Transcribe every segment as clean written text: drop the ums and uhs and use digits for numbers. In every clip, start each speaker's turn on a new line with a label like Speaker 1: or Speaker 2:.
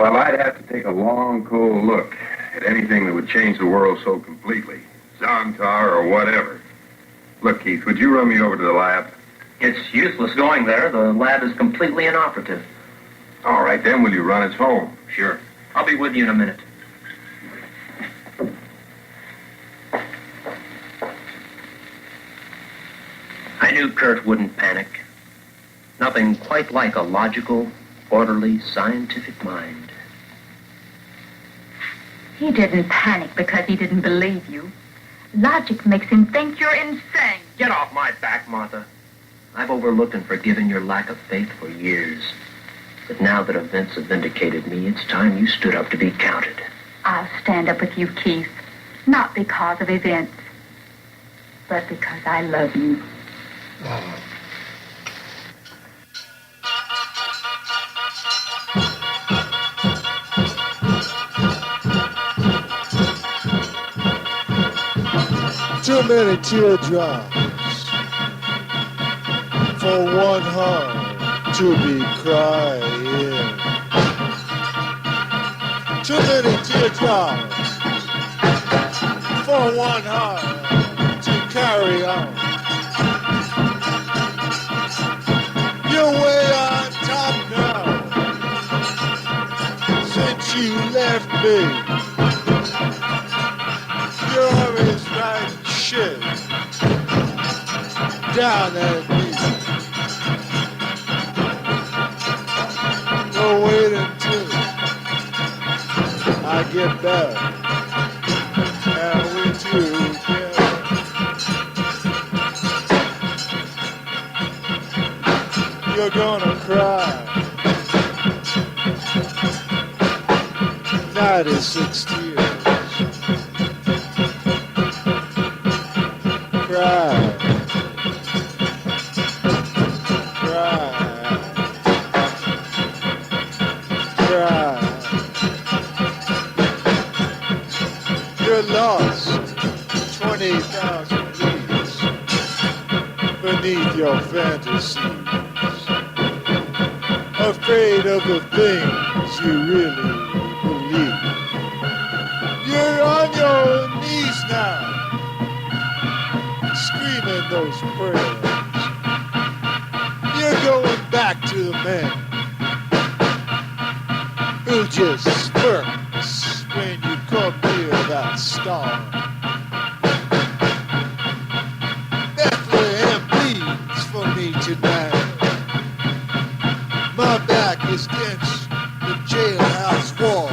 Speaker 1: Well, I'd have to take a long, cold look at anything that would change the world so completely. Zontar or whatever. Look, Keith, would you run me over to the lab?
Speaker 2: It's useless going there. The lab is completely inoperative.
Speaker 1: All right, then will you run us home?
Speaker 2: Sure. I'll be with you in a minute. I knew Kurt wouldn't panic. Nothing quite like a logical, orderly, scientific mind.
Speaker 3: He didn't panic because he didn't believe you. Logic makes him think you're insane.
Speaker 2: Get off my back, Martha. I've overlooked and forgiven your lack of faith for years. But now that events have vindicated me, it's time you stood up to be counted.
Speaker 3: I'll stand up with you, Keith. Not because of events, but because I love you.
Speaker 4: Too many teardrops for one heart to be crying. Too many teardrops for one heart to carry on. You're way on top now since you left me. You're always right shit down at me. Don't wait until I get back and we together. You're gonna cry 96 tears. Cry, cry, cry. You're lost 20,000 leagues beneath your fantasies, afraid of the things you really believe. You're on your knees now, screaming those prayers. You're going back to the man who just smirks when you come near that star. Bethlehem bleeds for me tonight. My back is against the jailhouse wall.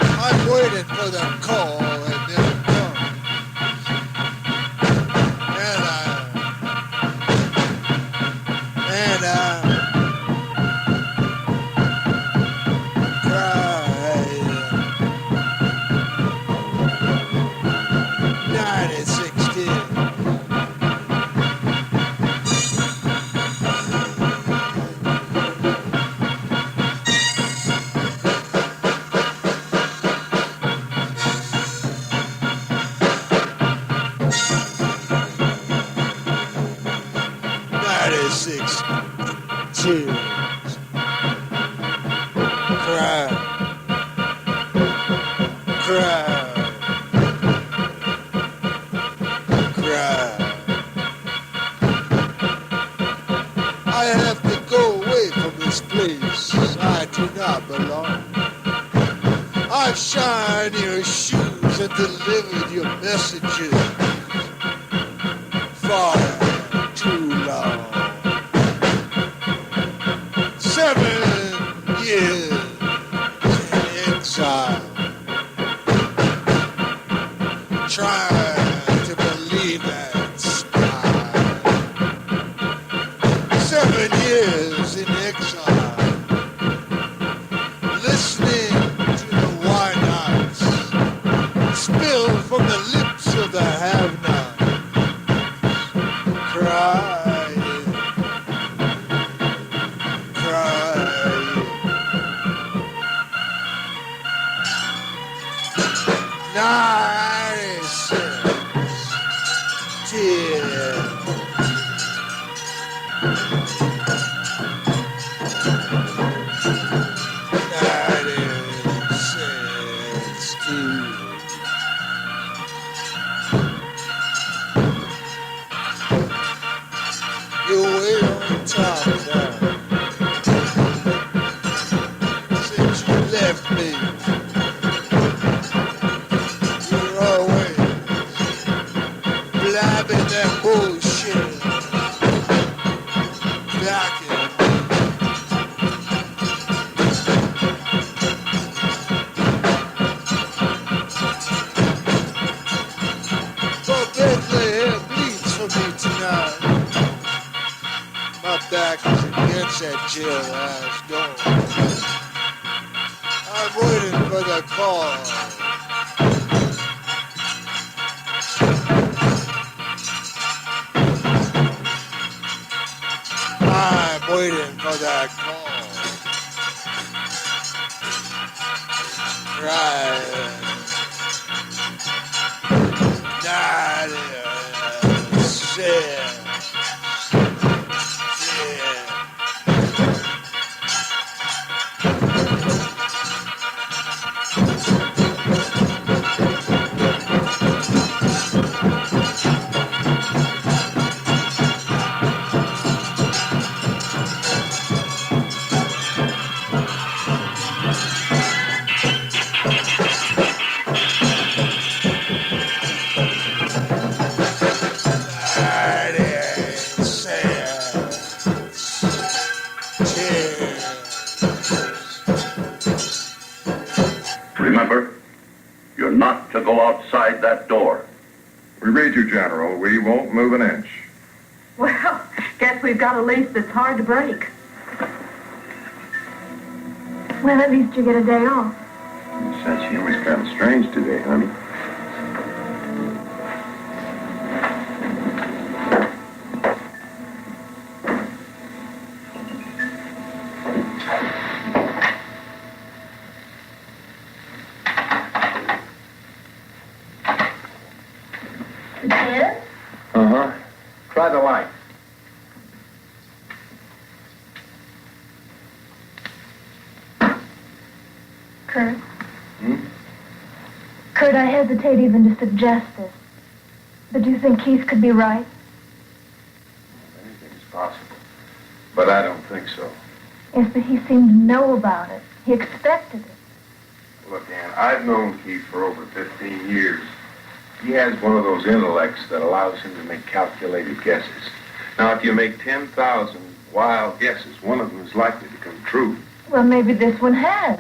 Speaker 4: I'm waiting for that call and then it comes. And I cry 96 tears. Cry, cry, cry. I have to go away from this place. I do not belong. I've shined your shoes and delivered your messages far too long. 7 years in exile, trying to believe that smile. 7 years in exile, listening to the why-nots spill from the lips of the have-nots. Cry. left me. You're always blabbing that bullshit back at me. But Bethlehem bleeds for me tonight. My back is against that jail-ass door. I'm waiting for the call. I'm waiting for that call. Right. That is it.
Speaker 5: Remember, you're not to go outside that door.
Speaker 1: We read you, General. We won't move an inch.
Speaker 3: Well, guess we've got a lease that's hard to break. Well, at least you get a day off.
Speaker 1: Sense of humor's kind of strange today, honey.
Speaker 3: Yes?
Speaker 1: Uh-huh. Try the light.
Speaker 3: Kurt? Kurt, I hesitate even to suggest this. But do you think Keith could be right?
Speaker 1: Anything's possible. But I don't think so.
Speaker 3: Yes, but he seemed to know about it. He expected it.
Speaker 1: Look, Ann, I've known Keith for over 15 years. He has one of those intellects that allows him to make calculated guesses. Now, if you make 10,000 wild guesses, one of them is likely to come true.
Speaker 3: Well, maybe this one has.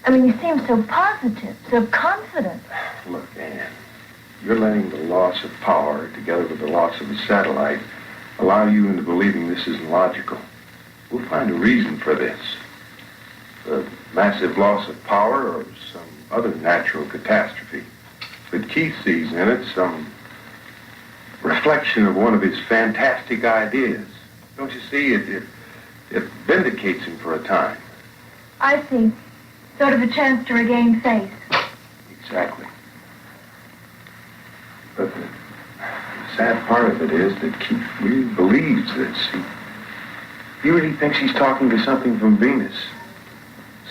Speaker 3: I mean, he seems so positive, so confident.
Speaker 1: Look, Ann, you're letting the loss of power, together with the loss of the satellite, allow you into believing this isn't logical. We'll find a reason for this. A massive loss of power or some other natural catastrophe. But Keith sees in it some reflection of one of his fantastic ideas. Don't you see? It vindicates him for a time.
Speaker 3: I see. Sort of a chance to regain faith.
Speaker 1: Exactly. But the sad part of it is that Keith really believes this. He really thinks he's talking to something from Venus.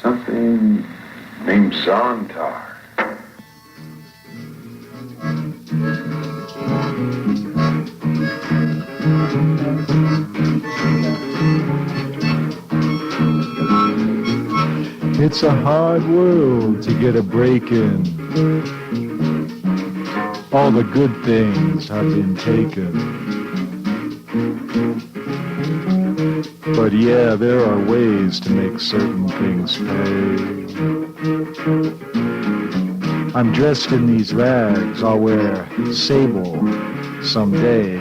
Speaker 1: Something named Zontar.
Speaker 6: It's a hard world to get a break in. All the good things have been taken. But yeah, there are ways to make certain things pay. I'm dressed in these rags, I'll wear sable someday.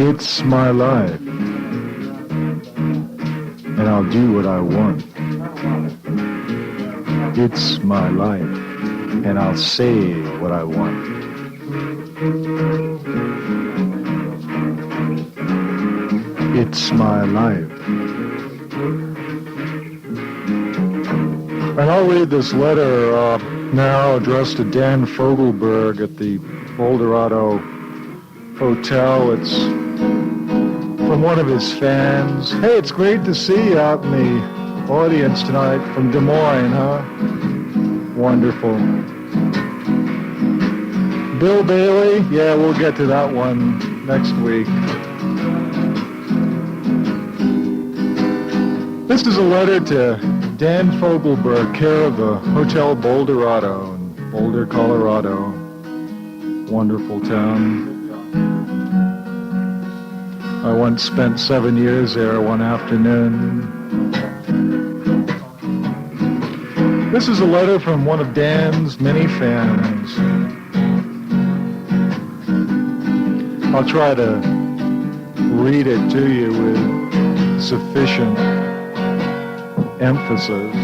Speaker 6: It's my life, and I'll do what I want. It's my life, and I'll say what I want. It's my life. And I'll read this letter now addressed to Dan Fogelberg at the Boulderado Hotel. It's from one of his fans. Hey, it's great to see you out in the audience tonight from Des Moines, huh? Wonderful. Bill Bailey? Yeah, we'll get to that one next week. This is a letter to Dan Fogelberg, care of the Hotel Boulderado in Boulder, Colorado. Wonderful town. I once spent 7 years there one afternoon. This is a letter from one of Dan's many fans. I'll try to read it to you with sufficient emphasis.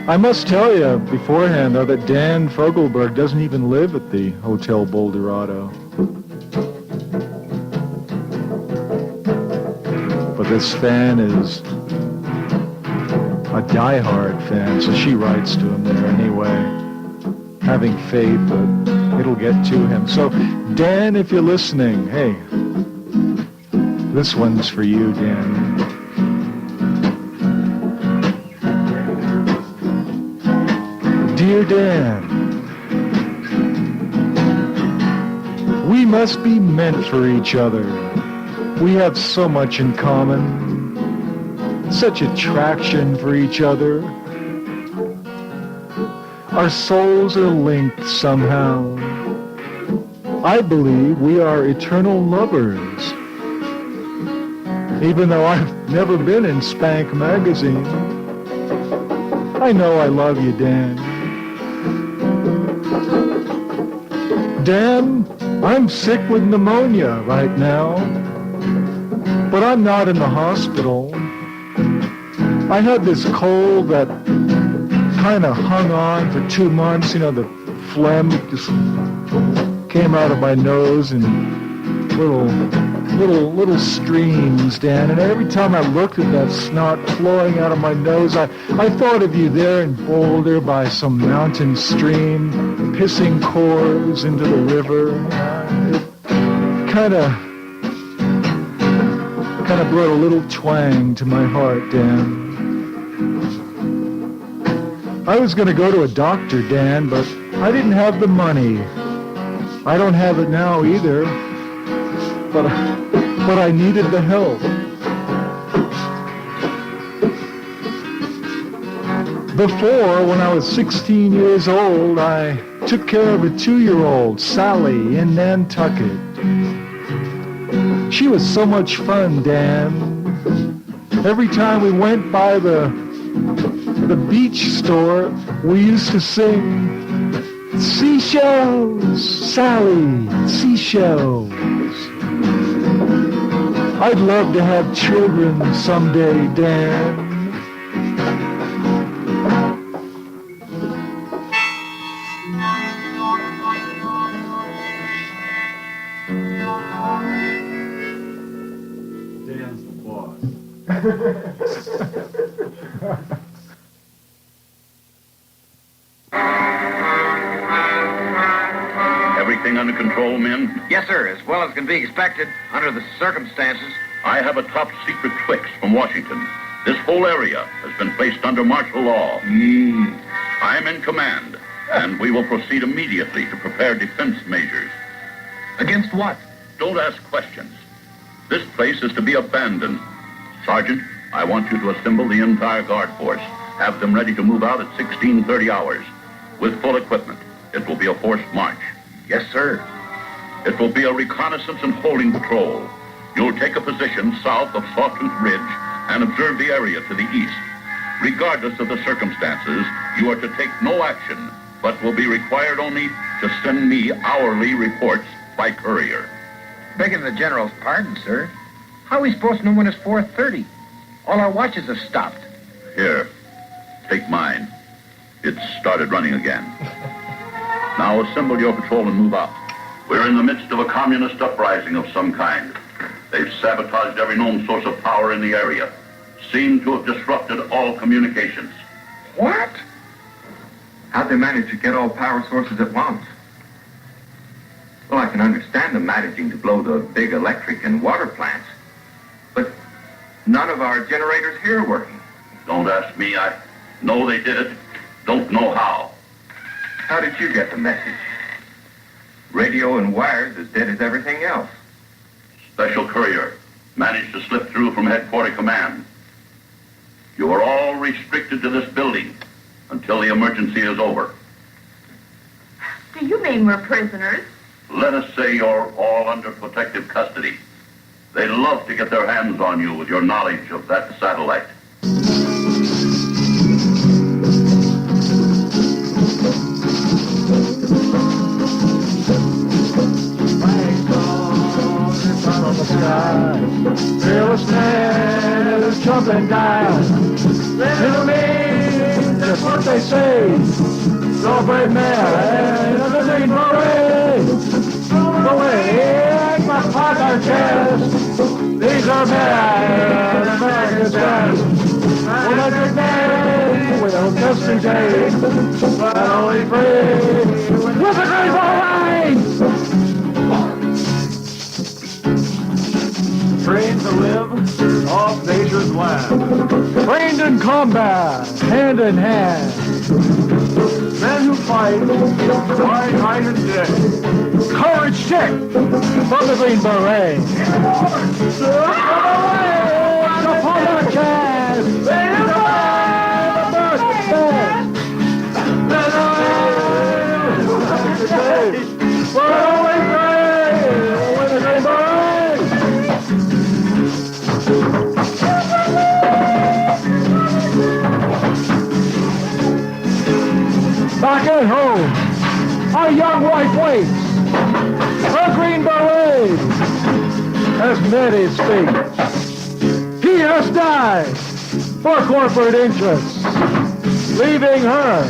Speaker 6: I must tell you beforehand, though, that Dan Fogelberg doesn't even live at the Hotel Boulderado. But this fan is a diehard fan, so she writes to him there anyway, having faith that it'll get to him. So, Dan, if you're listening, hey, this one's for you, Dan. Dear Dan, we must be meant for each other. We have so much in common, such attraction for each other. Our souls are linked somehow. I believe we are eternal lovers. Even though I've never been in Spank magazine, I know I love you, Dan. Dan, I'm sick with pneumonia right now, but I'm not in the hospital. I had this cold that kind of hung on for 2 months. You know, the phlegm just came out of my nose in little streams, Dan. And every time I looked at that snot flowing out of my nose, I thought of you there in Boulder by some mountain stream, pissing cores into the river. It kind of brought a little twang to my heart, Dan. I was going to go to a doctor, Dan, but I didn't have the money. I don't have it now either, but I needed the help. Before, when I was 16 years old, I took care of a 2-year-old, Sally, in Nantucket. She was so much fun, Dan. Every time we went by the beach store, we used to sing, "Seashells, Sally, seashells." I'd love to have children someday, Dan. Dan's the boss.
Speaker 5: Everything under control, men?
Speaker 7: Yes, sir, as well as can be expected under the circumstances.
Speaker 5: I have a top secret fix from Washington. This whole area has been placed under martial law. I'm in command, and we will proceed immediately to prepare defense measures.
Speaker 2: Against what?
Speaker 5: Don't ask questions. This place is to be abandoned. Sergeant, I want you to assemble the entire guard force. Have them ready to move out at 16:30 hours with full equipment. It will be a forced march.
Speaker 7: Yes, sir.
Speaker 5: It will be a reconnaissance and holding patrol. You'll take a position south of Sawtooth Ridge and observe the area to the east. Regardless of the circumstances, you are to take no action, but will be required only to send me hourly reports by courier.
Speaker 7: Begging the general's pardon, sir. How are we supposed to know when it's 4:30? All our watches have stopped.
Speaker 5: Here, take mine. It's started running again. Now assemble your patrol and move out. We're in the midst of a communist uprising of some kind. They've sabotaged every known source of power in the area. Seem to have disrupted all communications.
Speaker 7: What? How'd they manage to get all power sources at once? Well, I can understand them managing to blow the big electric and water plants, but none of our generators here are working.
Speaker 5: Don't ask me. I know they did it. Don't know how.
Speaker 7: How did you get the message? Radio and wires as dead as everything else.
Speaker 5: Special courier managed to slip through from headquarters command. You are all restricted to this building until the emergency is over.
Speaker 3: Do you mean we're prisoners?
Speaker 5: Let us say you're all under protective custody. They'd love to get their hands on you with your knowledge of that satellite.
Speaker 6: Feel a snare is jumping down. It'll mean just what they say. Go brave man of the green beret. Away, my partner chest. These are men, America's best. Well, a good man will just today, but only free with a green beret. Trained to live off nature's land. Trained in combat, hand in hand. Men who fight night and day. Courage check from the Green Beret. Upon our cast. We're always brave with the Green Beret. Back at home, our young wife waits. Her Green Beret has met his fate. He has died for corporate interests, leaving her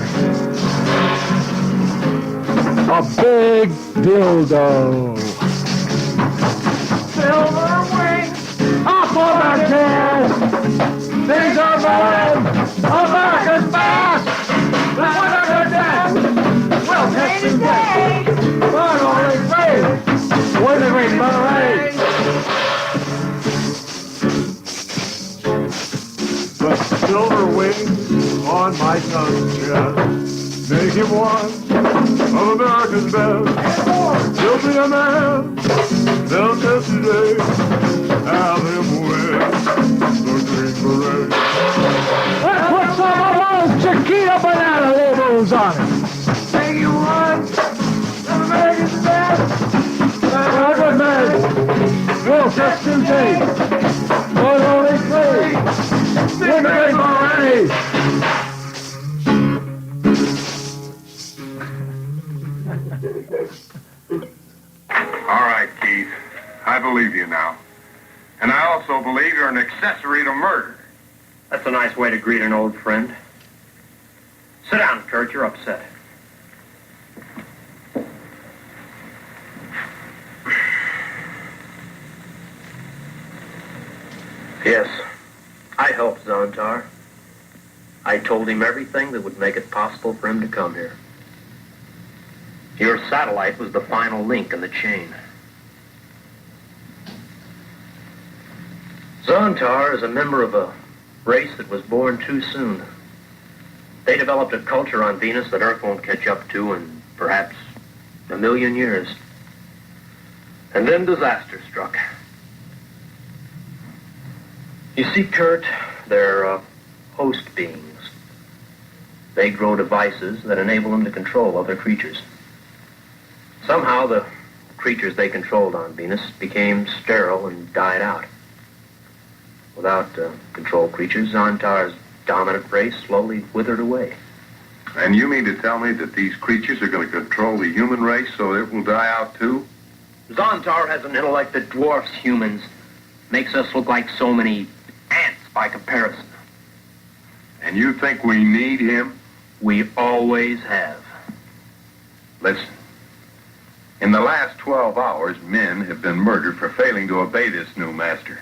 Speaker 6: a big dildo. Silver wings, up on our chest. These are men, America's best. What a good day! Well, test today. But only free. With the Green Beret. The silver wings on my son's chest make him one of America's best. He'll be a man. They'll test today. Have him wear the Green Beret. Let's put some of those Chiquita banana labels on it. Make you one of America's best. A good man. We'll test today. But only free. With the Green Beret.
Speaker 8: All right, Keith. I believe you now. And I also believe you're an accessory to murder.
Speaker 2: That's a nice way to greet an old friend. Sit down, Kurt. You're upset. Yes, I helped Zontar. I told him everything that would make it possible for him to come here. Your satellite was the final link in the chain. Zontar is a member of a race that was born too soon. They developed a culture on Venus that Earth won't catch up to in perhaps 1,000,000 years. And then disaster struck. You see, Kurt, they're host beings. They grow devices that enable them to control other creatures. Somehow the creatures they controlled on Venus became sterile and died out. Without control creatures, Zontar's dominant race slowly withered away.
Speaker 8: And you mean to tell me that these creatures are going to control the human race so it will die out too?
Speaker 2: Zontar has an intellect that dwarfs humans, makes us look like so many ants by comparison.
Speaker 8: And you think we need him?
Speaker 2: We always have.
Speaker 8: Listen.
Speaker 1: In the last 12 hours, men have been murdered for failing to obey this new master.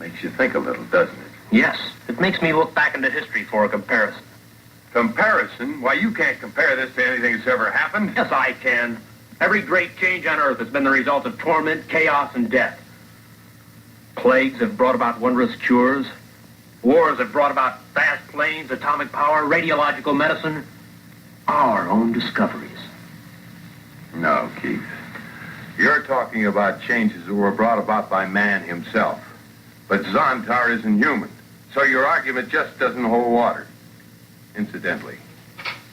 Speaker 1: Makes you think a little, doesn't it?
Speaker 2: Yes, it makes me look back into history for a comparison.
Speaker 1: Comparison? Why, you can't compare this to anything that's ever happened.
Speaker 2: Yes, I can. Every great change on Earth has been the result of torment, chaos, and death. Plagues have brought about wondrous cures. Wars have brought about fast planes, atomic power, radiological medicine. Our own discoveries.
Speaker 1: No, Keith. You're talking about changes that were brought about by man himself. But Zontar isn't human, so your argument just doesn't hold water. Incidentally,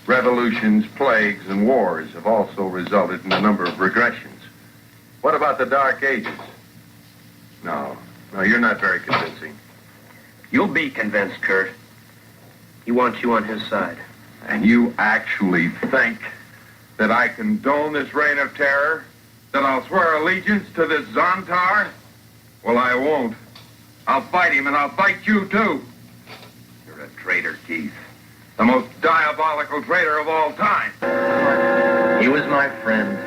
Speaker 1: revolutions, plagues, and wars have also resulted in a number of regressions. What about the Dark Ages? No, you're not very convincing.
Speaker 2: You'll be convinced, Kurt. He wants you on his side.
Speaker 1: And you actually think that I condone this reign of terror? That I'll swear allegiance to this Zontar? Well, I won't. I'll fight him, and I'll fight you, too. You're a traitor, Keith. The most diabolical traitor of all time.
Speaker 2: He was my friend.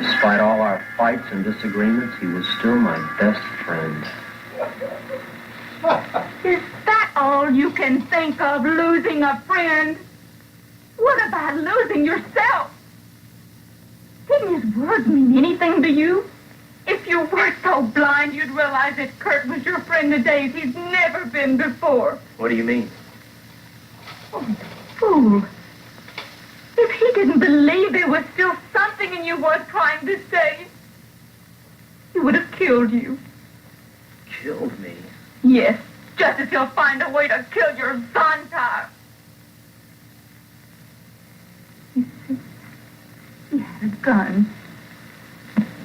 Speaker 2: Despite all our fights and disagreements, he was still my best friend.
Speaker 3: Is that all you can think of, losing a friend? What about losing yourself? Didn't his words mean anything to you? If you were so blind, you'd realize that Kurt was your friend the days he's never been before.
Speaker 2: What do you mean?
Speaker 3: Oh, fool. If he didn't believe there was still something in you worth trying to save, he would have killed you.
Speaker 2: Killed me?
Speaker 3: Yes, just as he'll find a way to kill your Zontar. You see, he had a gun.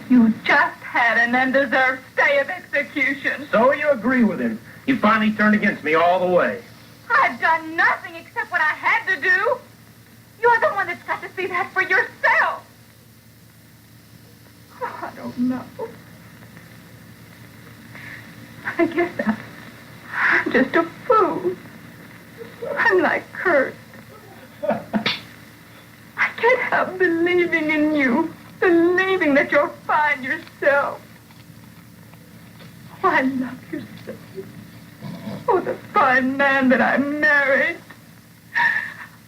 Speaker 3: You just had an undeserved stay of execution.
Speaker 2: So you agree with him. You finally turned against me all the way.
Speaker 3: I've done nothing except what I had to do. You're the one that's got to see that for yourself. Oh, I don't know. I guess I'm just a fool. I'm like Kurt. I can't help believing in you, believing that you'll find yourself. Oh, I love you so. Oh, the fine man that I married.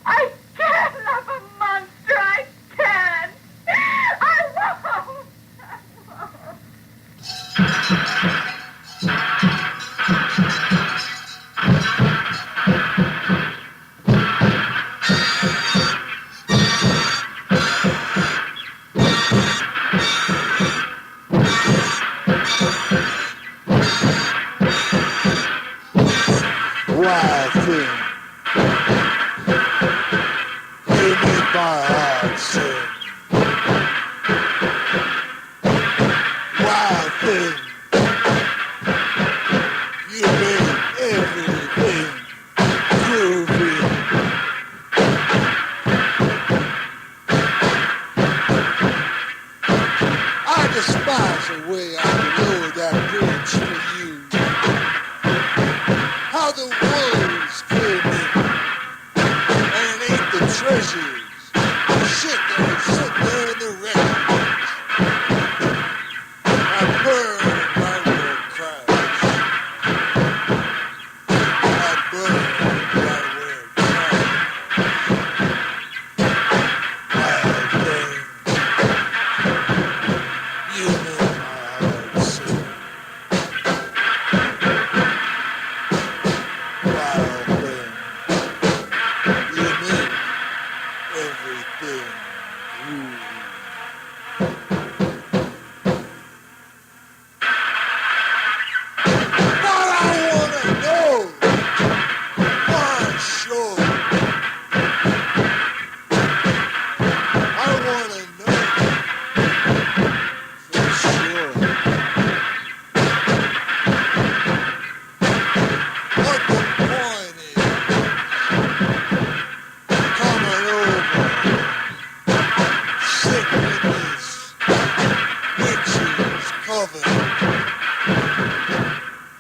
Speaker 3: I can't love a monster. I can't. I won't.
Speaker 4: Wild thing. You make my heart sing. Wild thing. You make everything groovy. I despise the way I blow that bridge for you. How the wolves came in and ate the treasures. Shit that was sitting there in the wreckage. I burned my war cries. I burned my war cries. Wild thing. You make my heart sing. Wild thing. You make everything groovy. But I wanna know for sure. I wanna know for sure. What the point is coming over, sitting in this witch's coven,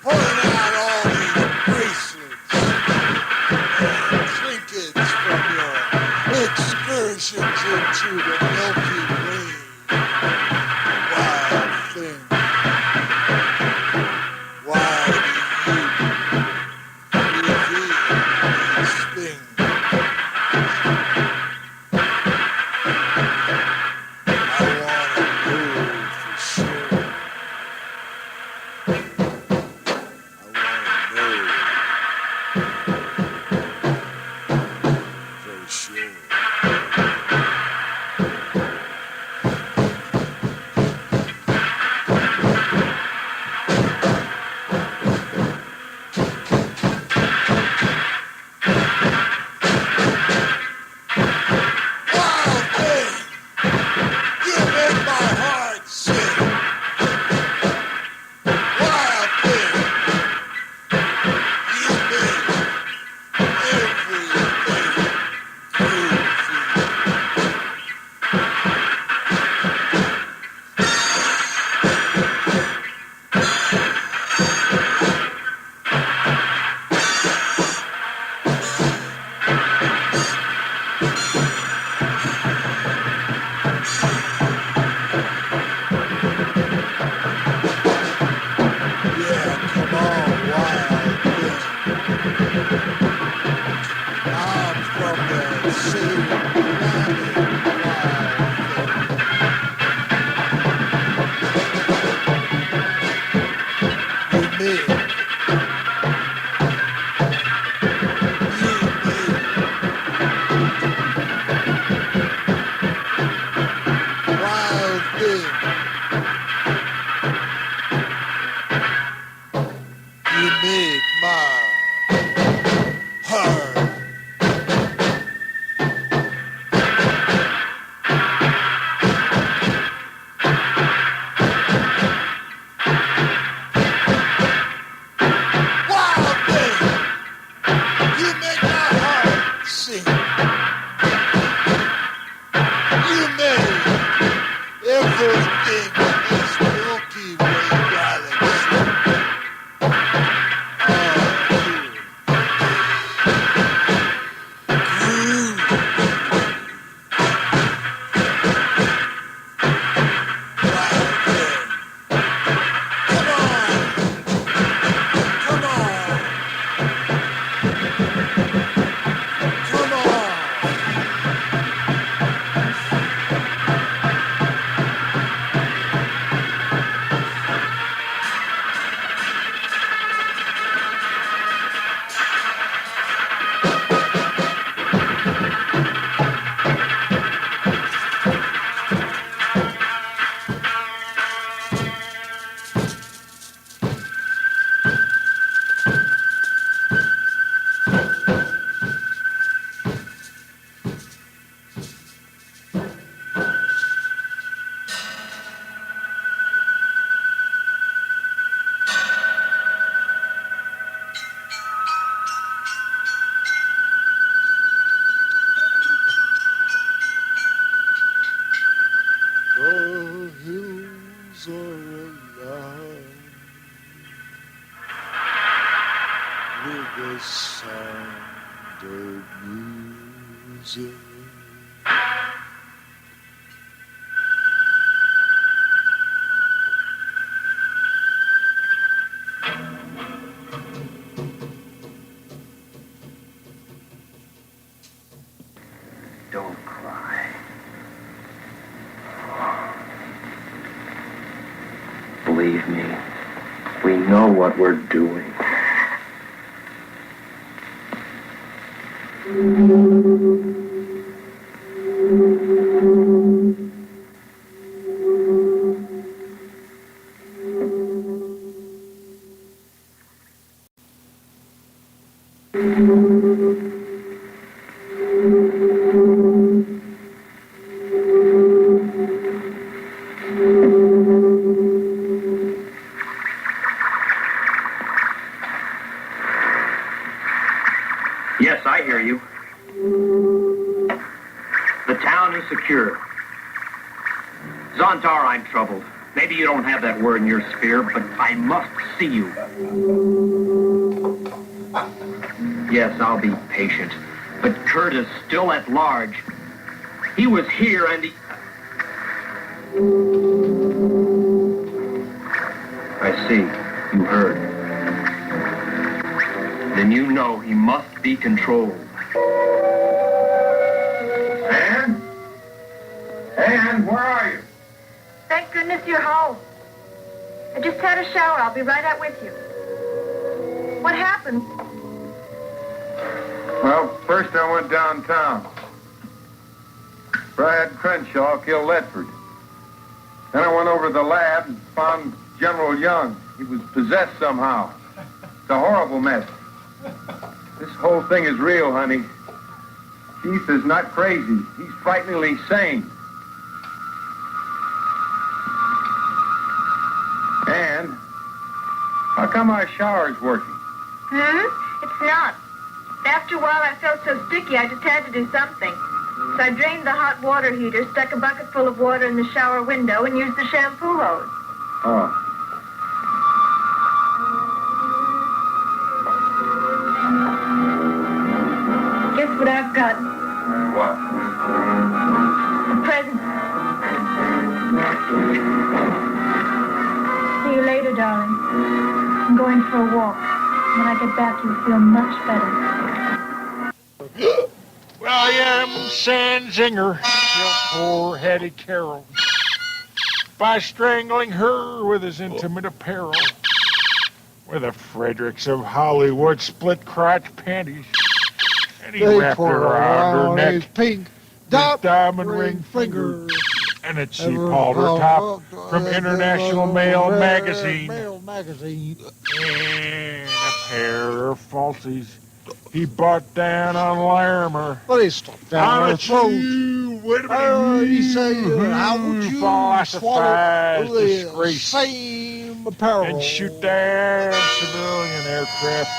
Speaker 4: pulling out all these bracelets and trinkets from your excursions into alive with the sound of music.
Speaker 2: Don't cry. Believe me, we know what we're doing. Yes, I hear you. The town is secure. Zontar, I'm troubled. Maybe you don't have that word in your sphere, but I must see you. Yes, I'll be patient. But Kurt is still at large. He was here and he... I see. You heard. Then you know he must be controlled.
Speaker 1: Ann? Ann, where are you?
Speaker 3: Thank goodness you're home. I just had a shower. I'll be right out with you. What happened?
Speaker 1: Well, first I went downtown. Brad Crenshaw killed Ledford. Then I went over to the lab and found General Young. He was possessed somehow. It's a horrible mess. This whole thing is real, honey. Keith is not crazy. He's frighteningly sane. And how come our shower's working?
Speaker 3: It's not. After a while, I felt so sticky, I just had to do something. So I drained the hot water heater, stuck a bucket full of water in the shower window, and used the shampoo hose.
Speaker 1: Oh.
Speaker 3: Guess what I've got?
Speaker 1: What?
Speaker 3: A present. See you later, darling. I'm going for a walk. When I get back, you'll feel much better.
Speaker 6: William Sanzinger killed poor Hattie Carrol by strangling her with his intimate apparel, with the Fredericks of Hollywood split-crotch panties, and he wrapped her around her neck
Speaker 4: pink
Speaker 6: with diamond ring finger and a cheap halter top from International Mail Magazine, and a pair of falsies he bought down on Larimer.
Speaker 4: But he stuck down her throat. He said, how would you swallow the same apparel?
Speaker 6: And shoot down civilian aircraft.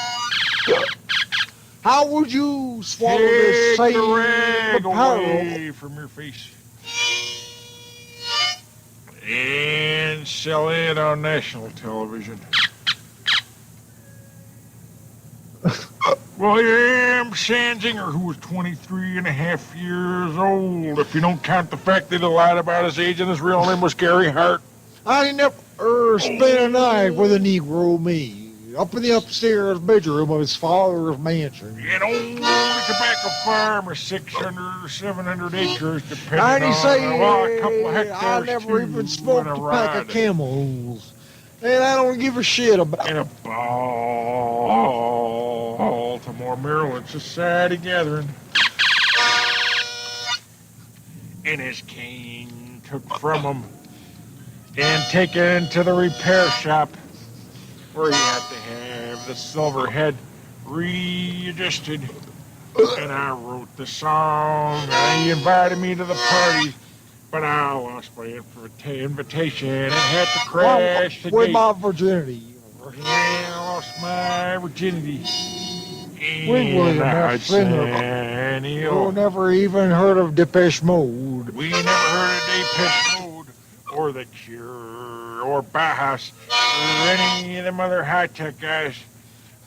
Speaker 4: How would you swallow the
Speaker 6: Take
Speaker 4: same
Speaker 6: the rag
Speaker 4: apparel?
Speaker 6: away from your face and sell it on national television. William Sanzinger, who was 23 and a half years old, if you don't count the fact that he lied about his age and his real name was Gary Hart.
Speaker 4: I never spent a night with a Negro me. Up in the upstairs bedroom of his father's mansion.
Speaker 6: An old tobacco farm of 600 or 700 acres, depending
Speaker 4: And he
Speaker 6: on
Speaker 4: said,
Speaker 6: a couple of hectares.
Speaker 4: I never
Speaker 6: too,
Speaker 4: even smoked
Speaker 6: and
Speaker 4: a pack of Camels. And I don't give a shit about
Speaker 6: in a Baltimore, Maryland society gathering. And his cane took from him and taken to the repair shop where he had to have the silver head readjusted. And I wrote the song, and he invited me to the party, but I lost my invitation and had to crash the
Speaker 4: with
Speaker 6: gate.
Speaker 4: my virginity.
Speaker 6: Yeah, I lost my virginity.
Speaker 4: We were
Speaker 6: And I
Speaker 4: never even heard of Depeche Mode.
Speaker 6: We never heard of Depeche Mode or The Cure, or Bauhaus, or any of them other high-tech guys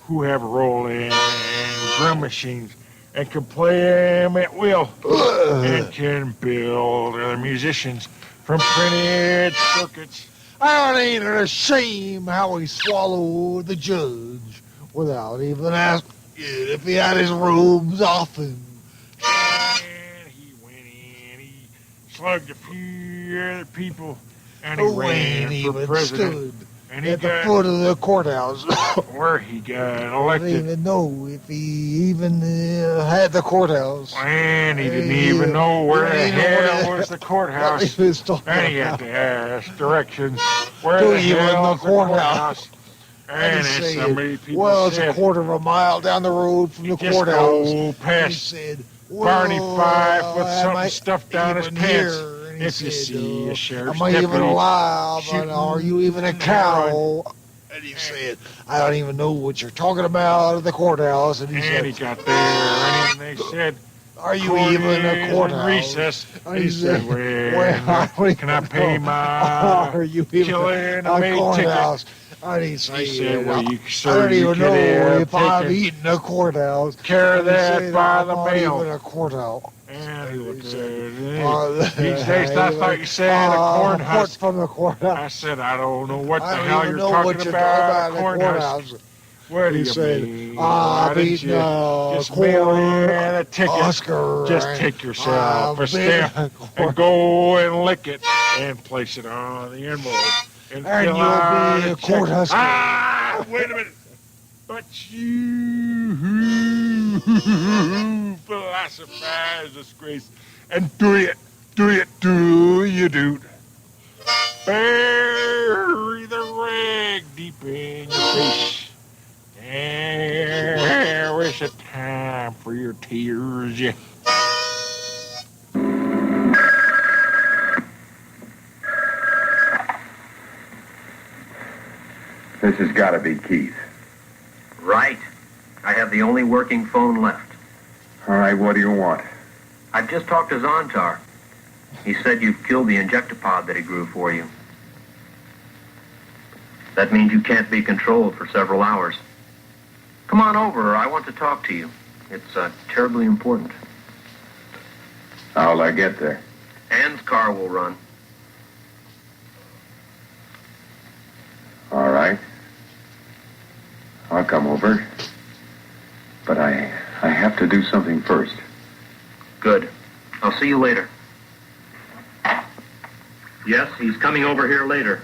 Speaker 6: who have roll-in and drum machines and can play them at will and can build other musicians from printed circuits.
Speaker 4: And ain't it a shame how he swallowed the judge without even asking if he had his robes off him.
Speaker 6: And he went in, he slugged a few other people, and he ran for president. And he
Speaker 4: at the foot of the courthouse.
Speaker 6: Where he got
Speaker 4: I
Speaker 6: elected.
Speaker 4: didn't even know if he even had the courthouse.
Speaker 6: And he didn't even know where the hell was the courthouse. And he had to ask directions. Where the hell is the courthouse? And as so many people
Speaker 4: well,
Speaker 6: said,
Speaker 4: it's a quarter of a mile down the road from the courthouse.
Speaker 6: Go past
Speaker 4: he said,
Speaker 6: Barney Fife with
Speaker 4: am
Speaker 6: something
Speaker 4: I
Speaker 6: stuffed down his
Speaker 4: even
Speaker 6: pants.
Speaker 4: here? And
Speaker 6: If you
Speaker 4: said,
Speaker 6: see a sheriff's
Speaker 4: am I even
Speaker 6: deputy
Speaker 4: alive?
Speaker 6: shooting
Speaker 4: Are you even a cow? And he said, I don't even know what you're talking about at the courthouse. And he said,
Speaker 6: he got there, and they said,
Speaker 4: are you even a courthouse?
Speaker 6: Recess.
Speaker 4: And
Speaker 6: He said, well, can I pay my
Speaker 4: are you even
Speaker 6: killing
Speaker 4: a
Speaker 6: a maid
Speaker 4: courthouse?
Speaker 6: ticket?
Speaker 4: And he said,
Speaker 6: He said, well, you,
Speaker 4: I
Speaker 6: sir,
Speaker 4: don't
Speaker 6: you
Speaker 4: even
Speaker 6: could
Speaker 4: know
Speaker 6: have
Speaker 4: if I'm
Speaker 6: taken
Speaker 4: eating a courthouse.
Speaker 6: care of
Speaker 4: And he
Speaker 6: that
Speaker 4: said,
Speaker 6: by
Speaker 4: I'm
Speaker 6: the
Speaker 4: not
Speaker 6: mail.
Speaker 4: even a courthouse.
Speaker 6: And he looked at
Speaker 4: said,
Speaker 6: it. These days, I thought you said a
Speaker 4: Report
Speaker 6: cornhusk.
Speaker 4: from the courthouse.
Speaker 6: I said, I don't know what the
Speaker 4: I don't
Speaker 6: hell
Speaker 4: even
Speaker 6: you're
Speaker 4: know
Speaker 6: talking
Speaker 4: what you're
Speaker 6: about,
Speaker 4: talking about
Speaker 6: a
Speaker 4: at the
Speaker 6: cornhusk.
Speaker 4: courthouse.
Speaker 6: What do
Speaker 4: He
Speaker 6: you
Speaker 4: said,
Speaker 6: mean?
Speaker 4: I've
Speaker 6: Why didn't
Speaker 4: eaten
Speaker 6: you
Speaker 4: a
Speaker 6: just mail in a ticket?
Speaker 4: Oscar.
Speaker 6: Just take yourself
Speaker 4: I've
Speaker 6: a stamp
Speaker 4: been
Speaker 6: and go and lick it and place it on the envelope and fill
Speaker 4: you'll
Speaker 6: out
Speaker 4: be
Speaker 6: a
Speaker 4: a
Speaker 6: check.
Speaker 4: Cornhusker.
Speaker 6: Ah, wait a minute. But you philosophize disgrace and do you, dude. Bury the rag deep in your face. There is a time for your tears, yeah.
Speaker 1: This has got to be Keith.
Speaker 2: Right. I have the only working phone left.
Speaker 1: All right, what do you want?
Speaker 2: I've just talked to Zontar. He said you've killed the injectopod that he grew for you. That means you can't be controlled for several hours. Come on over. I want to talk to you. It's terribly important.
Speaker 1: How'll I get there?
Speaker 2: Ann's car will run.
Speaker 1: All right. I'll come over. But I have to do something first.
Speaker 2: Good. I'll see you later. Yes, he's coming over here later.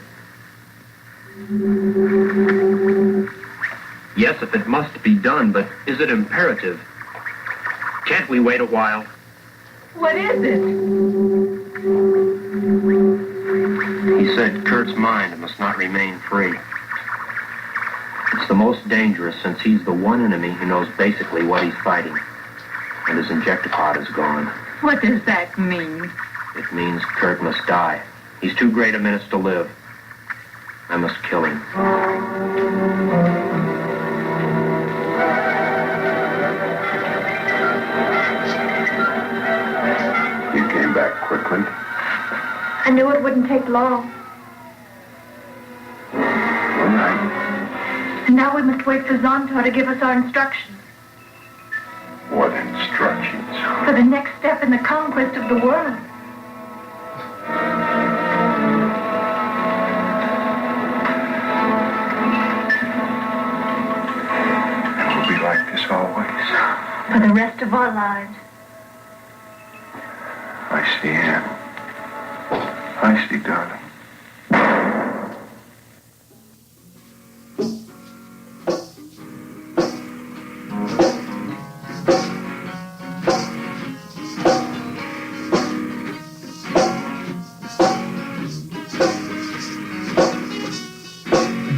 Speaker 2: Yes, if it must be done, but is it imperative? Can't we wait a while?
Speaker 3: What is it?
Speaker 2: He said Kurt's mind must not remain free. It's the most dangerous since he's the one enemy who knows basically what he's fighting. And his injectopod is gone.
Speaker 3: What does that mean?
Speaker 2: It means Kurt must die. He's too great a menace to live. I must kill him.
Speaker 1: You came back quickly.
Speaker 3: I knew it wouldn't take long.
Speaker 1: All right.
Speaker 3: And now we must wait for Zontar to give us our instructions
Speaker 1: What instructions?
Speaker 3: for the next step in the conquest of the world.
Speaker 1: And we'll be like this always.
Speaker 3: For the rest of our lives.
Speaker 1: I see Ann. I see darling.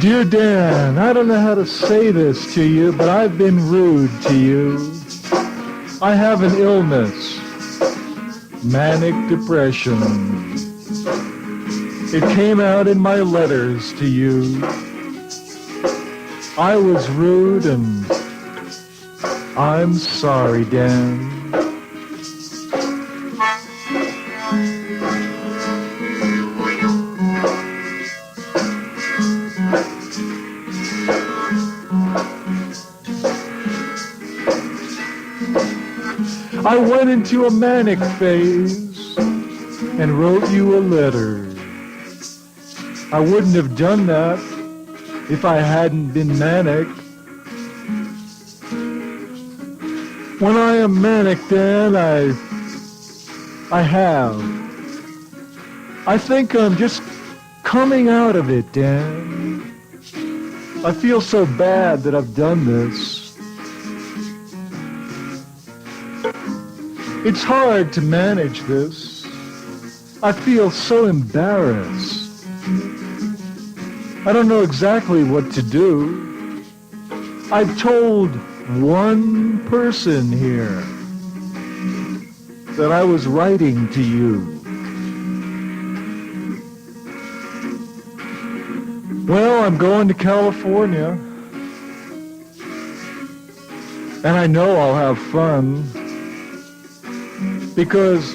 Speaker 6: Dear Dan, I don't know how to say this to you, but I've been rude to you. I have an illness, manic depression. It came out in my letters to you. I was rude and I'm sorry, Dan. I went into a manic phase and wrote you a letter. I wouldn't have done that if I hadn't been manic. When I am manic, Dan, I think I'm just coming out of it, Dan. I feel so bad that I've done this. It's hard to manage this. I feel so embarrassed. I don't know exactly what to do. I've told one person here that I was writing to you. Well, I'm going to California, and I know I'll have fun because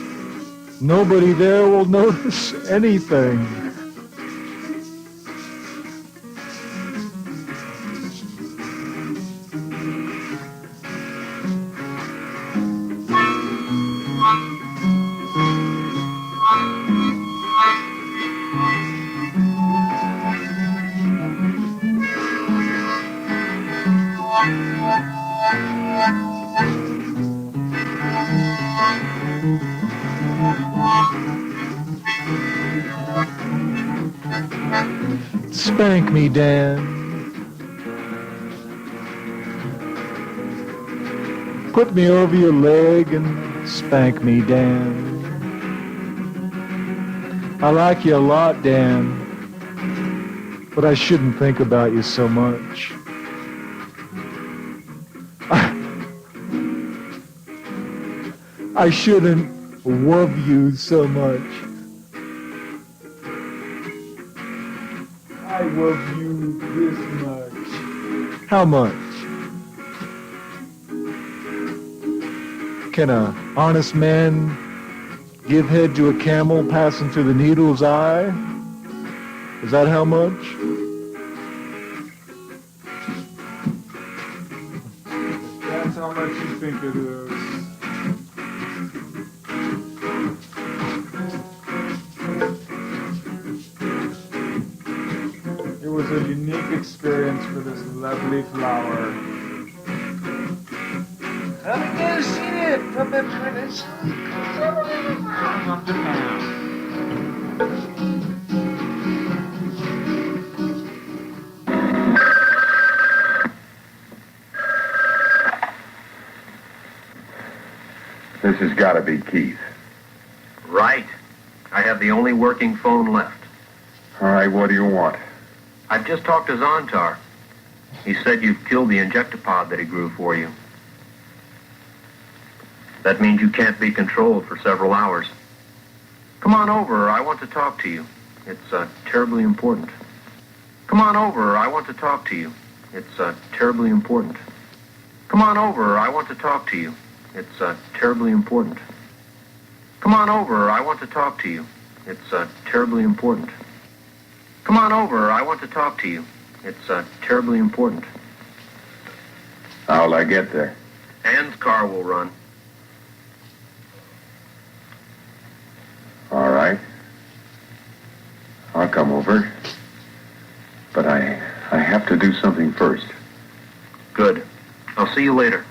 Speaker 6: nobody there will notice anything. Spank me, Dan. Put me over your leg and spank me, Dan. I like you a lot, Dan, but I shouldn't think about you so much. I shouldn't love you so much. I love you this much. How much? Can a honest man give head to a camel passing through the needle's eye? Is that how much? That's how much you think it is. It was a unique experience for this lovely flower. Come and see it from the British.
Speaker 1: This has got to be Keith.
Speaker 2: Right. I have the only working phone left.
Speaker 1: All right, what do you want?
Speaker 2: I've just talked to Zontar. He said you've killed the injectopod that he grew for you. That means you can't be controlled for several hours. Come on over. I want to talk to you. It's terribly important. Come on over. I want to talk to you. It's terribly important. Come on over. I want to talk to you. It's terribly important. Come on over. I want to talk to you. It's terribly important. Come on over. I want to talk to you. It's terribly important.
Speaker 1: How'll I get there?
Speaker 2: Ann's car will run.
Speaker 1: All right. I'll come over. But I have to do something first.
Speaker 2: Good. I'll see you later.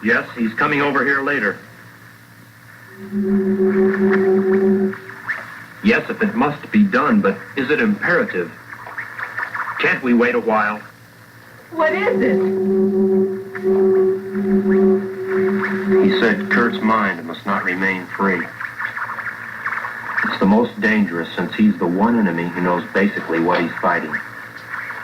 Speaker 2: Yes, he's coming over here later. Yes, if it must be done, but is it imperative? Can't we wait a while?
Speaker 3: What is it?
Speaker 2: He said Kurt's mind must not remain free. It's the most dangerous since he's the one enemy who knows basically what he's fighting.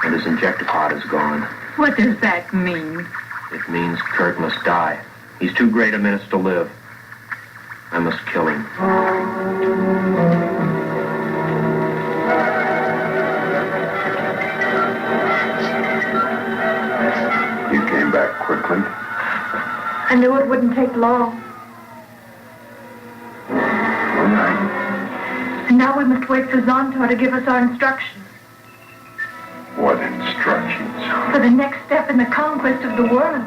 Speaker 2: And his injectopod is gone.
Speaker 3: What does that mean?
Speaker 2: It means Kurt must die. He's too great a menace to live. I must kill him.
Speaker 1: You came back quickly.
Speaker 3: I knew it wouldn't take long.
Speaker 1: All right.
Speaker 3: And now we must wait for Zontar to give us our instructions.
Speaker 1: What instructions?
Speaker 3: For the next step in the conquest of the world.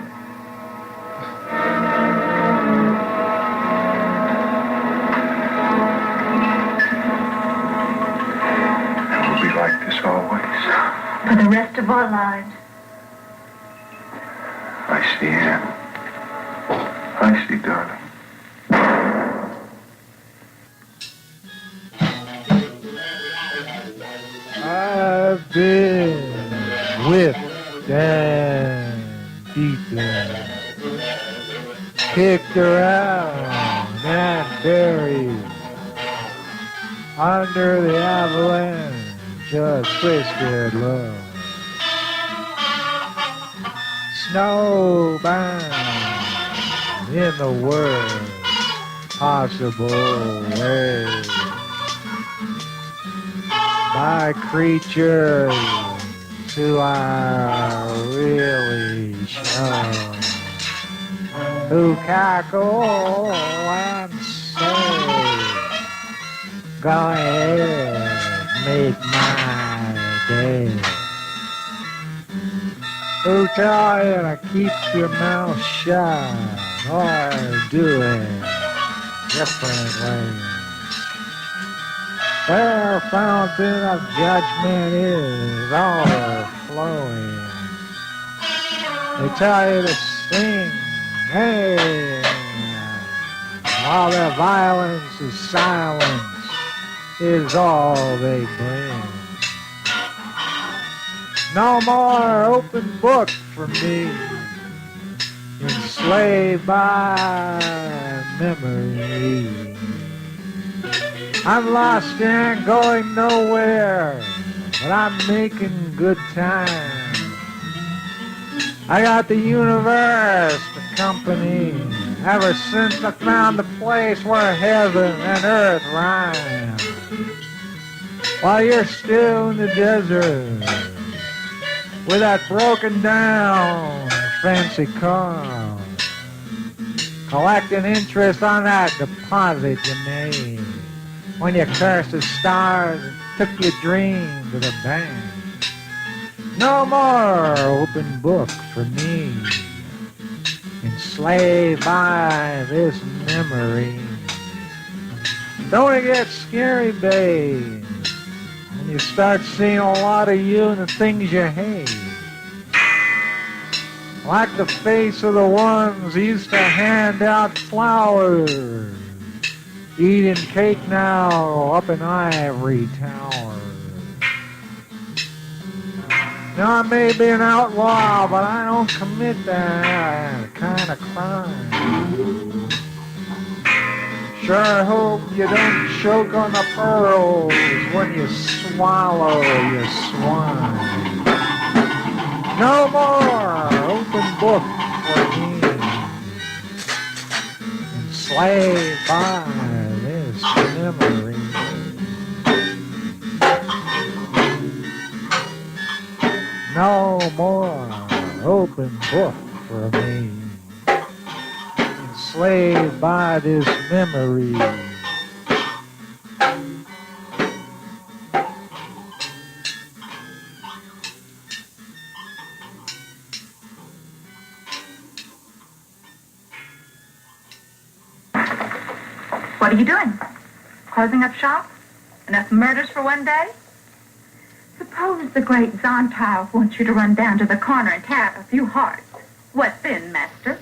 Speaker 1: And we'll be like this always.
Speaker 3: For the rest of our lives.
Speaker 1: I see, Ann. I see, darling.
Speaker 6: I've been whipped and beaten, kicked around and buried under the avalanche of twisted love. Snowbound in the worst possible way by creatures who are really shown, who cackle and say, go ahead, make my day. Who tell you to keep your mouth shut or do it differently. Their fountain of judgment is overflowing. They tell you to sing, hey, while their violence is silence is all they bring. No more open book for me, enslaved by memory. I'm lost and going nowhere, but I'm making good time. I got the universe to company ever since I found the place where heaven and earth rhyme. While you're still in the desert with that broken down fancy car, collecting interest on that deposit you made when you cursed the stars and took your dream to the bank. No more open book for me, enslaved by this memory. Don't it get scary, babe, when you start seeing a lot of you and the things you hate? Like the face of the ones who used to hand out flowers, eating cake now up in ivory tower. Now I may be an outlaw, but I don't commit that kind of crime. Sure hope you don't choke on the pearls when you swallow your swine. No more open book for me, enslaved by this memory. No more open book for me, enslaved by this memory.
Speaker 3: What are you doing? Closing up shop? Enough murders for one day? Suppose the great Zontar wants you to run down to the corner and tear up a few hearts. What then, master?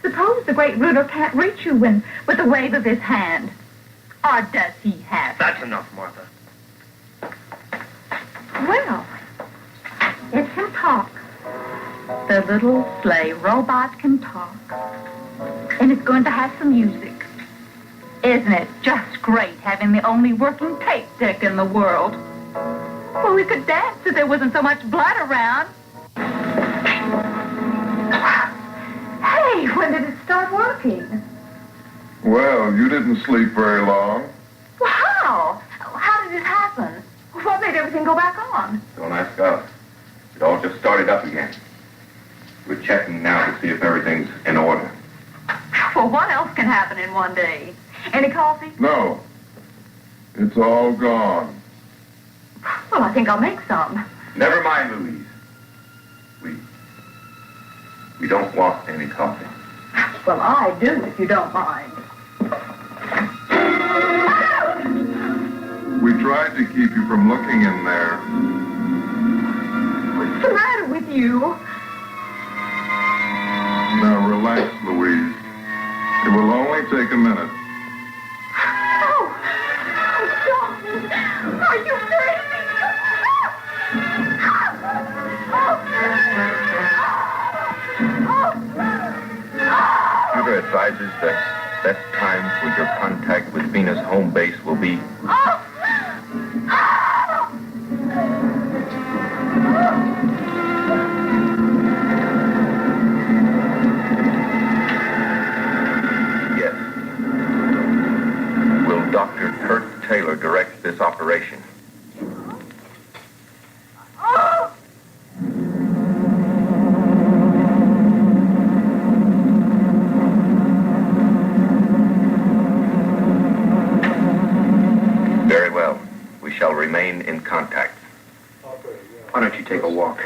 Speaker 3: Suppose the great ruler can't reach you with a wave of his hand. Or does he have?
Speaker 2: That's enough, Martha.
Speaker 3: Well, it can talk. The little sleigh robot can talk. And it's going to have some music. Isn't it just great having the only working tape deck in the world? Well, we could dance if there wasn't so much blood around. Hey, when did it start working?
Speaker 1: Well, you didn't sleep very long.
Speaker 3: Well, how? How did it happen? What made everything go back on?
Speaker 7: Don't ask us. It all just started up again. We're checking now to see if everything's in order.
Speaker 3: Well, what else can happen in one day? Any coffee?
Speaker 1: No. It's all gone.
Speaker 3: Well, I think I'll make some.
Speaker 7: Never mind, Louise. We You don't want any coffee.
Speaker 3: Well, I do, if you don't mind.
Speaker 1: We tried to keep you from looking in there.
Speaker 3: What's the matter with you?
Speaker 1: Now relax, Louise. It will only take a minute.
Speaker 3: Oh, darling, are you crazy?
Speaker 7: Computer advises that best time for your contact with Venus home base will be... Yes. Will Dr. Kurt Taylor direct this operation? Very well. We shall remain in contact.
Speaker 2: Why don't you take a walk?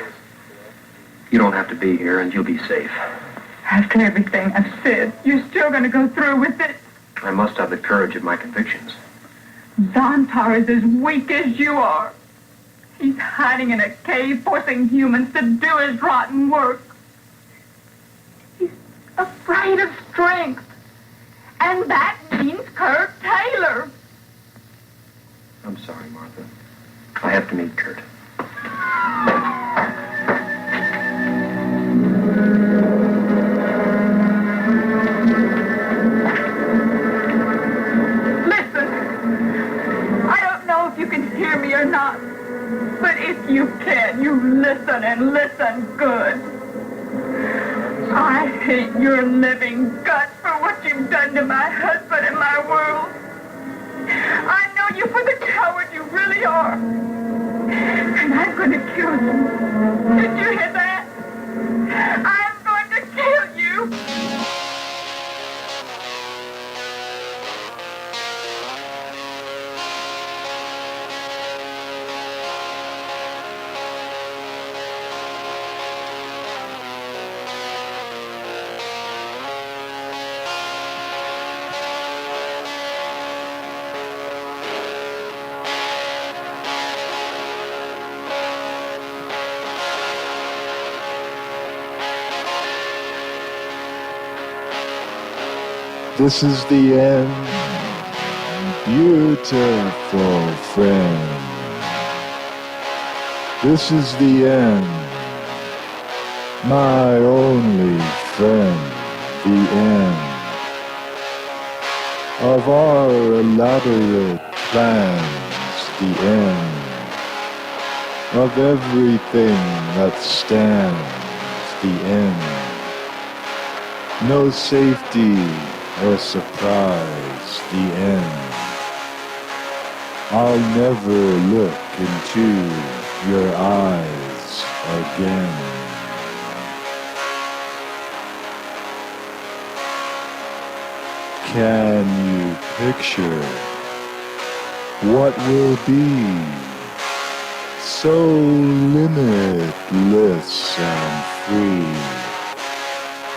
Speaker 2: You don't have to be here, and you'll be safe.
Speaker 3: After everything I've said, you're still going to go through with it?
Speaker 2: I must have the courage of my convictions.
Speaker 3: Zontar is as weak as you are. He's hiding in a cave, forcing humans to do his rotten work. He's afraid of strength. And that means Kurt Taylor.
Speaker 2: I'm sorry, Martha. I have to meet Kurt.
Speaker 3: Listen, I don't know if you can hear me or not, but if you can, you listen and listen good. I hate your living guts for what you've done to my husband and my world. I know you for the coward you really are. And I'm going to kill you. Did you hear that? I'm going to kill you.
Speaker 6: This is the end, beautiful friend. This is the end, my only friend, the end of our elaborate plans, the end of everything that stands, the end. No safety or surprise, the end. I'll never look into your eyes again. Can you picture what will be so limitless and free?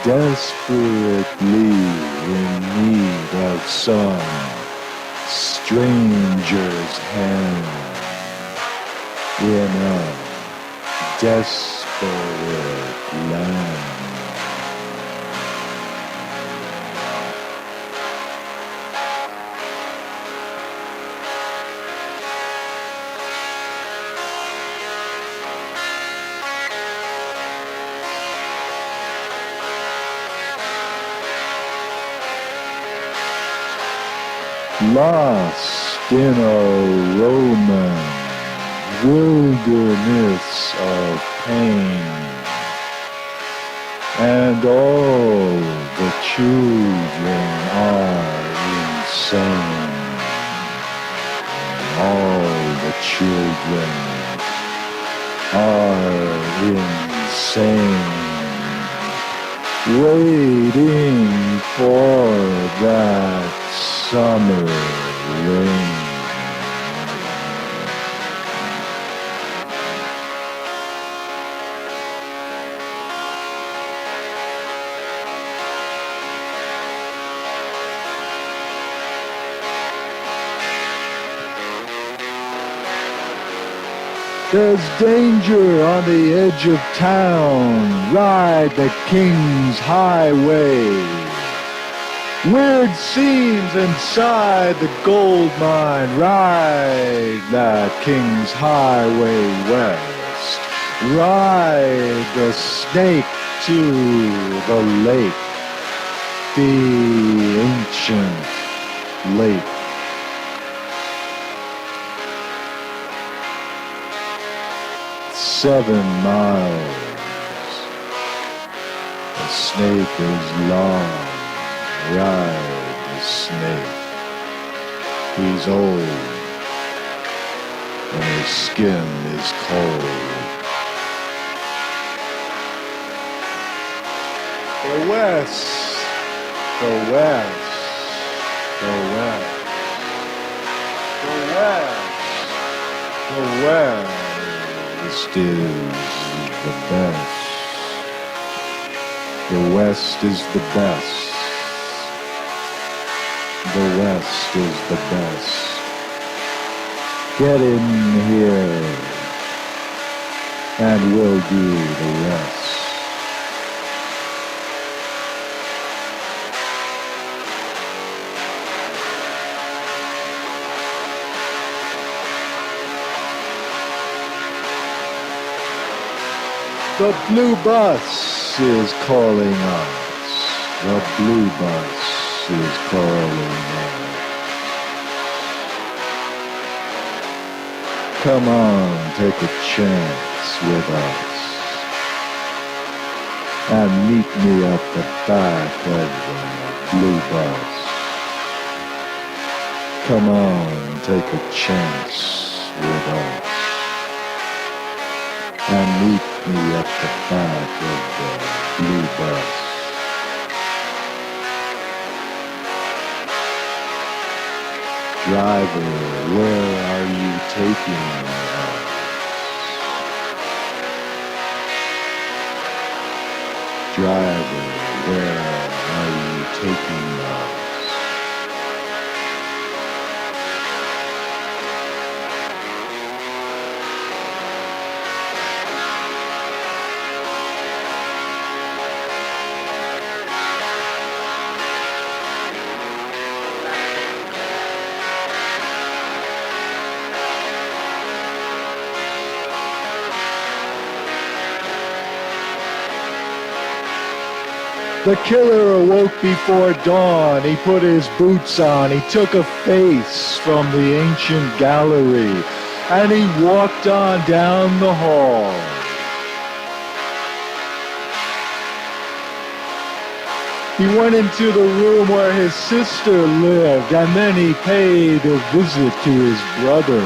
Speaker 6: Desperately in need of some stranger's hand in a desperate land. Lost in a Roman wilderness of pain, and all the children are insane. All the children are insane, waiting for that summer rain. There's danger on the edge of town. Ride the King's Highway. Weird scenes inside the gold mine. Ride that King's Highway west. Ride the snake to the lake. The ancient lake. "7 miles. The snake is long. Ride the snake. He's old, and his skin is cold." The west, the west, the west, the west, the west is the best. The west is the best. The west is the best. Get in here, and we'll do the rest. The blue bus is calling us. The blue bus is calling us. Come on, take a chance with us. And meet me at the back of the blue bus. Come on, take a chance with us. And meet me at the back of the blue bus. Driver, where are you taking us? Driver, where are you taking us? The killer awoke before dawn. He put his boots on. He took a face from the ancient gallery, and he walked on down the hall. He went into the room where his sister lived, and then he paid a visit to his brother.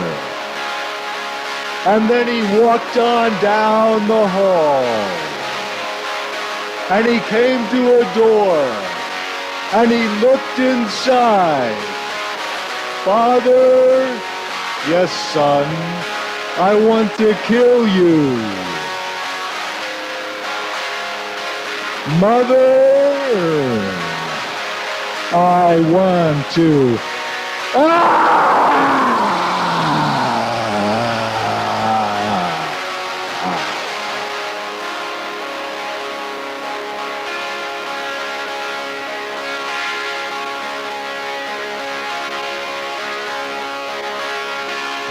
Speaker 6: And then he walked on down the hall. And he came to a door, and he looked inside. Father, yes, son, I want to kill you. Mother, I want to.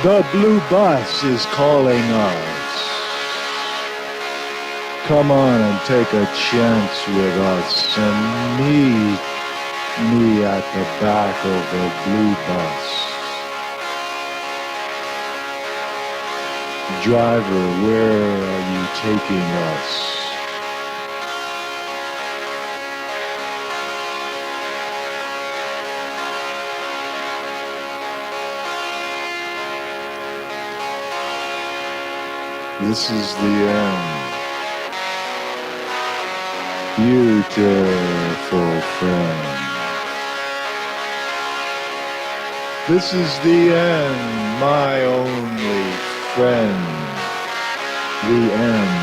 Speaker 6: The blue bus is calling us. Come on and take a chance with us and meet me at the back of the blue bus. Driver, where are you taking us? This is the end. Beautiful friend. This is the end, my only friend. The end.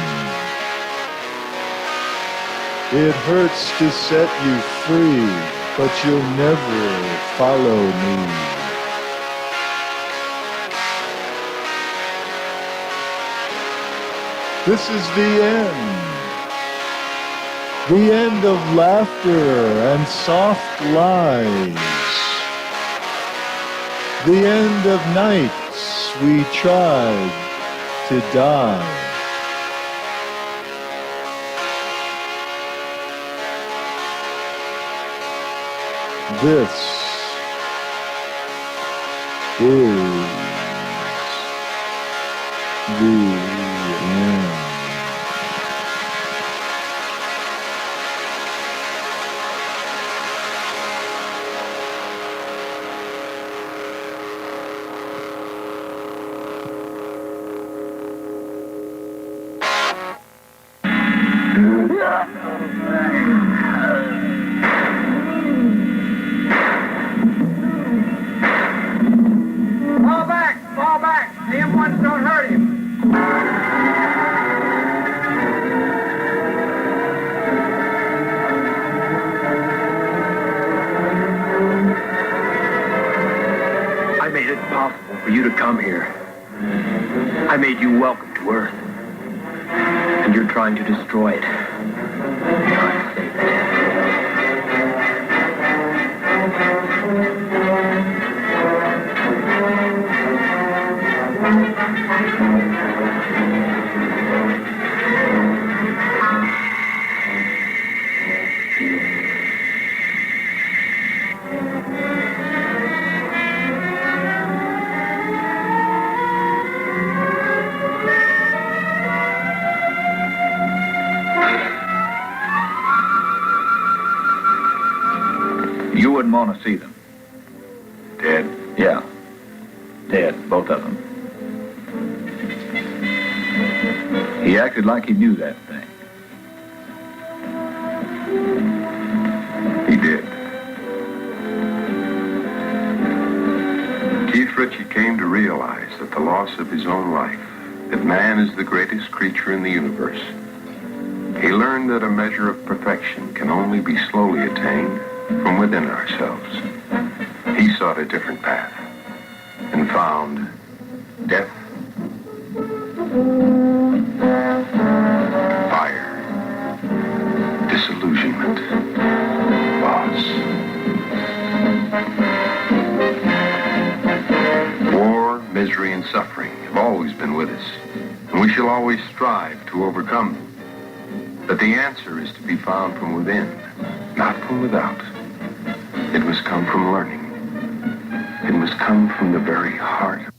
Speaker 6: It hurts to set you free, but you'll never follow me. This is the end. The end of laughter and soft lies. The end of nights we tried to die. This is the end.
Speaker 9: Fall back. The M1s don't hurt him.
Speaker 2: I made it possible for you to come here. I made you welcome to Earth. And you're trying to destroy it. Trying to save it.
Speaker 10: You wouldn't want to see them.
Speaker 1: Dead?
Speaker 10: Yeah. Dead, both of them. He acted like he knew that thing.
Speaker 1: He did. Keith Ritchie came to realize that the loss of his own life, that man is the greatest creature in the universe. He learned that a measure of perfection can only be slowly attained from within ourselves. He sought a different path and found death, fire, disillusionment, loss. War, misery, and suffering have always been with us, and we shall always strive to overcome them. But the answer is to be found from within, not from without. It must come from learning. It must come from the very heart